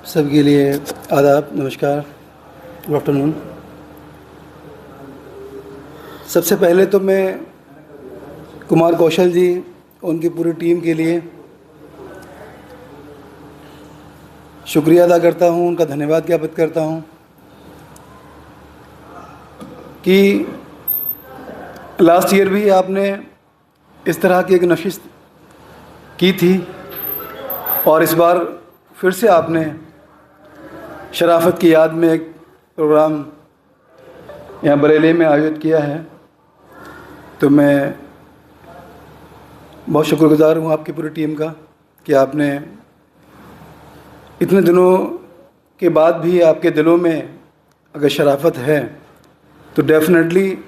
सबके लिए आदाब, नमस्कार, गुड आफ्टरनून। सबसे पहले तो मैं कुमार कौशल जी, उनकी पूरी टीम के लिए शुक्रिया अदा करता हूं, उनका धन्यवाद ज्ञापित करता हूं कि लास्ट ईयर भी आपने इस तरह की एक नशिस्त की थी और इस बार फिर से आपने शराफत की याद में एक प्रोग्राम यहाँ बरेली में आयोजित किया है। तो मैं बहुत शुक्रगुजार हूँ आपकी पूरी टीम का कि आपने इतने दिनों के बाद भी आपके दिलों में अगर शराफत है तो डेफिनेटली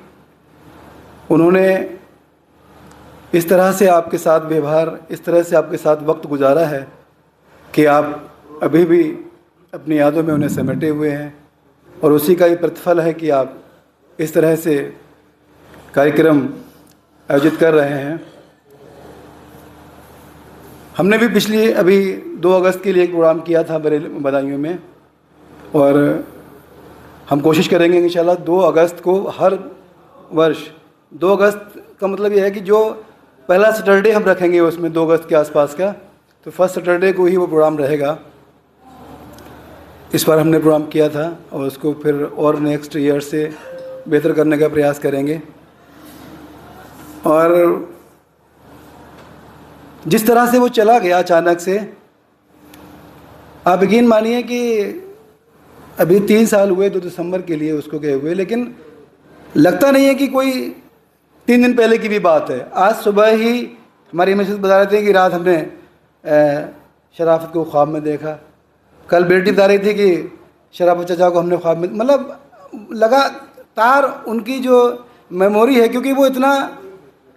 उन्होंने इस तरह से आपके साथ व्यवहार, इस तरह से आपके साथ वक्त गुजारा है कि आप अभी भी अपनी यादों में उन्हें समेटे हुए हैं और उसी का ही प्रतिफल है कि आप इस तरह से कार्यक्रम आयोजित कर रहे हैं। हमने भी पिछली अभी 2 अगस्त के लिए एक प्रोग्राम किया था बदायूं में और हम कोशिश करेंगे इंशाल्लाह 2 अगस्त को हर वर्ष 2 अगस्त का मतलब यह है कि जो पहला सैटरडे हम रखेंगे उसमें 2 अगस्त के आसपास का, तो फर्स्ट सैटरडे को ही वो प्रोग्राम रहेगा। इस बार हमने प्रोग्राम किया था और उसको फिर और नेक्स्ट ईयर से बेहतर करने का प्रयास करेंगे। और जिस तरह से वो चला गया अचानक से, आप यकीन मानिए कि अभी 3 साल हुए 2 दिसंबर के लिए उसको गए हुए, लेकिन लगता नहीं है कि कोई 3 दिन पहले की भी बात है। आज सुबह ही हमारी मिसेस बता रहे थे कि रात हमने शराफत को ख्वाब में देखा। कल बेटी बता रही थी कि शराफत चाचा को हमने ख्वाब में, मतलब लगातार उनकी जो मेमोरी है, क्योंकि वो इतना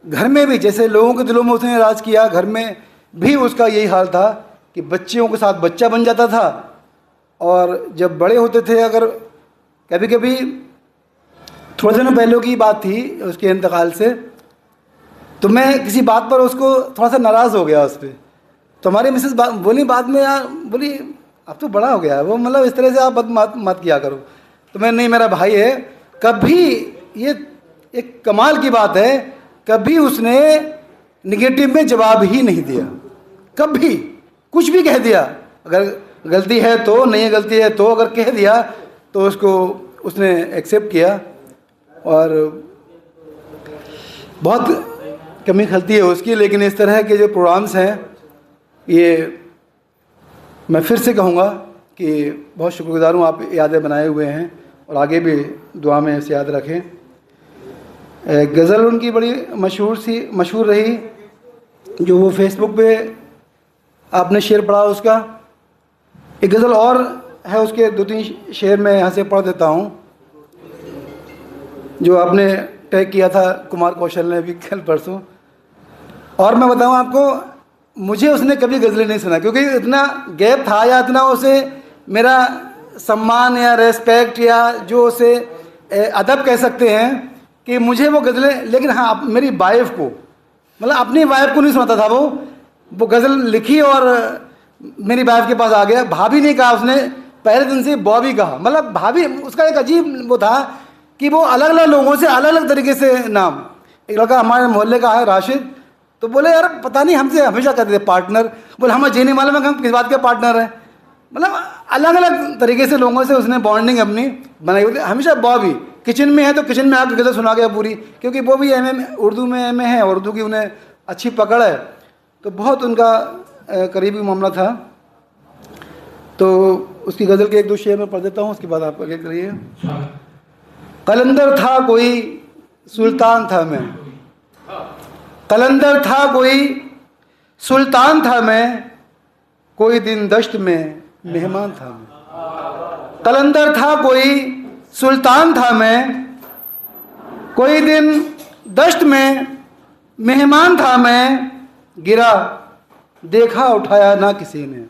घर में भी जैसे लोगों के दिलों में उसने राज किया, घर में भी उसका यही हाल था कि बच्चियों के साथ बच्चा बन जाता था और जब बड़े होते थे, अगर कभी कभी थोड़े दिनों पहले की बात थी उसके इंतकाल से, तो मैं किसी बात पर उसको थोड़ा सा नाराज़ हो गया उस पर। तो हमारी मिसेस बोली बाद में, यार बोली अब तो बड़ा हो गया है वो, मतलब इस तरह से आप मत किया करो। तो मैं, नहीं मेरा भाई है, कभी ये एक कमाल की बात है, कभी उसने निगेटिव में जवाब ही नहीं दिया। कभी कुछ भी कह दिया, अगर गलती है तो, नहीं है गलती है तो, अगर कह दिया तो उसको उसने एक्सेप्ट किया। और बहुत कमी खलती है उसकी, लेकिन इस तरह के जो प्रोग्राम्स हैं, ये मैं फिर से कहूँगा कि बहुत शुक्रगुजार हूँ, आप यादें बनाए हुए हैं और आगे भी दुआ में इसे याद रखें। गज़ल उनकी बड़ी मशहूर रही, जो वो फेसबुक पे आपने शेर पढ़ा उसका। एक गज़ल और है उसके 2-3 शेर मैं यहाँ से पढ़ देता हूँ, जो आपने टैग किया था कुमार कौशल ने भी कल परसों। और मैं बताऊँ आपको, मुझे उसने कभी गज़लें नहीं सुना, क्योंकि इतना गैप था या इतना उसे मेरा सम्मान या रेस्पेक्ट या जो उसे अदब कह सकते हैं कि मुझे वो गज़लें, लेकिन हाँ मेरी वाइफ को, मतलब अपनी वाइफ को नहीं सुनाता था वो गज़ल लिखी और मेरी वाइफ के पास आ गया। भाभी नहीं कहा उसने, पहले दिन से बॉबी कहा। मतलब भाभी, उसका एक अजीब वो था कि वो अलग अलग लोगों से अलग अलग तरीके से नाम। एक लड़का हमारे मोहल्ले का है राशिद, तो बोले यार पता नहीं हमसे हमेशा कहते थे पार्टनर, बोले हमें जी नहीं मालूम है कि हम किस बात के पार्टनर हैं। मतलब अलग अलग तरीके से लोगों से उसने बॉन्डिंग अपनी बनाई हुई। हमेशा बॉबी किचन में है तो किचन में आके गज़ल सुना गया पूरी, क्योंकि वो भी उर्दू में है, उर्दू की उन्हें अच्छी पकड़ है, तो बहुत उनका करीबी मामला था। तो उसकी गज़ल के 1-2 शेर मैं पढ़ देता हूँ, उसके बाद आप आगे करिए। कलंदर था कोई सुल्तान था मैं, कलंदर था कोई सुल्तान था मैं, कोई दिन दश्त में मेहमान था मैं। कलंदर था कोई सुल्तान था मैं, कोई दिन दश्त में मेहमान था मैं। गिरा देखा उठाया ना किसी ने,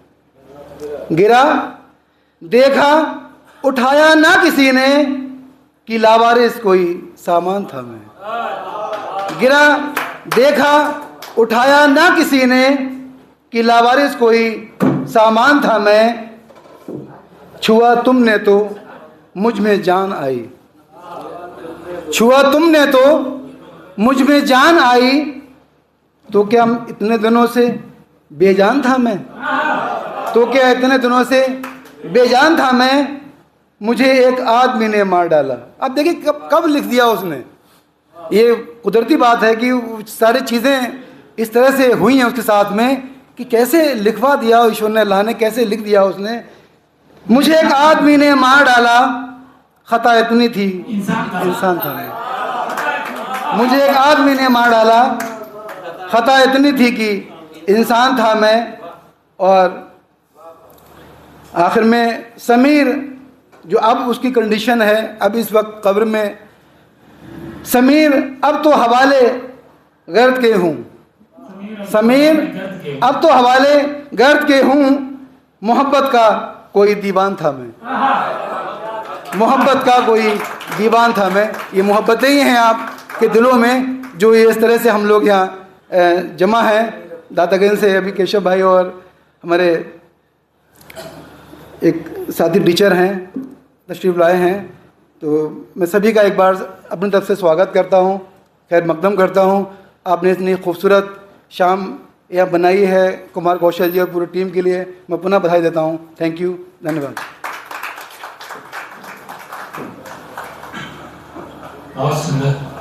गिरा देखा उठाया ना किसी ने, कि लावारिस कोई सामान था मैं। गिरा देखा उठाया ना किसी ने, कि लावारिस कोई सामान था मैं। छुआ तुमने तो मुझ में जान आई, छुआ तुमने तो मुझ में जान आई, तो क्या इतने दिनों से बेजान था मैं, तो क्या इतने दिनों से बेजान था मैं, मुझे एक आदमी ने मार डाला। अब देखिए कब लिख दिया उसने। ये कुदरती बात है कि सारी चीज़ें इस तरह से हुई हैं उसके साथ में कि कैसे लिखवा दिया ईश्वर ने, अल्लाह ने कैसे लिख दिया उसने, मुझे एक आदमी ने मार डाला, खता इतनी थी इंसान था मैं, मुझे एक आदमी ने मार डाला, खता इतनी थी कि इंसान था मैं। और आखिर में समीर जो अब उसकी कंडीशन है, अब इस वक्त कब्र में, समीर अब तो हवाले गर्द के हूँ, समीर अब तो हवाले गर्द के हूँ, मोहब्बत का कोई दीवान था मैं, मोहब्बत का कोई दीवान था मैं। ये मोहब्बतें ही हैं आपके दिलों में जो ये इस तरह से हम लोग यहाँ जमा हैं। दातागंज से अभी केशव भाई और हमारे एक साथी टीचर हैं तशरीफ़ लाए हैं, तो मैं सभी का एक बार अपनी तरफ से स्वागत करता हूँ, खैर मकदम करता हूँ। आपने इतनी खूबसूरत शाम यहाँ बनाई है, कुमार कौशल जी और पूरी टीम के लिए मैं पुनः बधाई देता हूँ। थैंक यू, धन्यवाद। बहुत सुंदर।